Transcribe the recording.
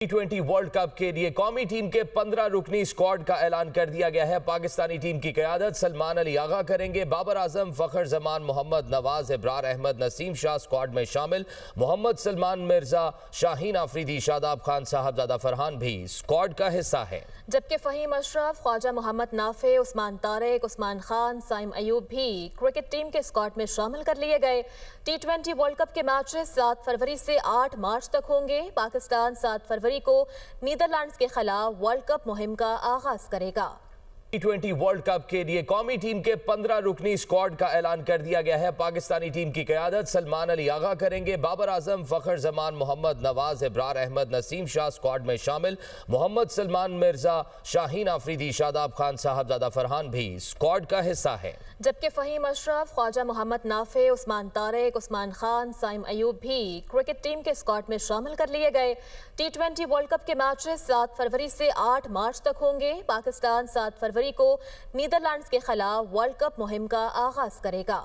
टी20 world cup के लिए कौमी टीम के 15 रुकनी स्क्वाड का ऐलान कर दिया गया है। पाकिस्तानी टीम की क़यादत सलमान अली आगा करेंगे। बाबर आजम, फखर जमान, मोहम्मद नवाज, इब्रार अहमद, नसीम शाह स्क्वाड में शामिल। मोहम्मद सलमान, मिर्जा, शाहीन आफरीदी, शादाब खान, साहबजादा फरहान भी स्क्वाड का हिस्सा है। जबकि फ़हीम अशरफ, ख्वाजा मोहम्मद नाफे, उस्मान तारिक, उस्मान खान, साइम अयूब भी क्रिकेट टीम के स्क्वाड में शामिल कर लिए गए। टी20 वर्ल्ड कप के मैचेस 7 फरवरी से 8 मार्च तक होंगे। पाकिस्तान 7 फरवरी को नीदरलैंड्स के खिलाफ वर्ल्ड कप मुहिम का आगाज करेगा। टी20 वर्ल्ड कप के लिए कौमी टीम के 15 रुकनी स्क्वाड का ऐलान कर दिया गया है। पाकिस्तानी टीम की क़यादत सलमान अली आगा करेंगे। बाबर आजम, फखर जमान, मोहम्मद नवाज, इब्रार अहमद, नसीम शाह स्क्वाड में शामिल। मोहम्मद सलमान, मिर्जा, शाहीन आफरीदी, शादाब खान, साहबजादा फरहान भी स्क्वाड का हिस्सा है। जबकि फ़हीम अशरफ, ख्वाजा मोहम्मद नाफे, उस्मान तारिक, उस्मान खान, साइम अयूब भी क्रिकेट टीम के स्क्वाड में शामिल कर लिए गए। टी20 वर्ल्ड कप के मैचेस 7 फरवरी से 8 मार्च तक होंगे। पाकिस्तान 7 फरवरी को नीदरलैंड्स के खिलाफ वर्ल्ड कप मुहिम का आगाज करेगा।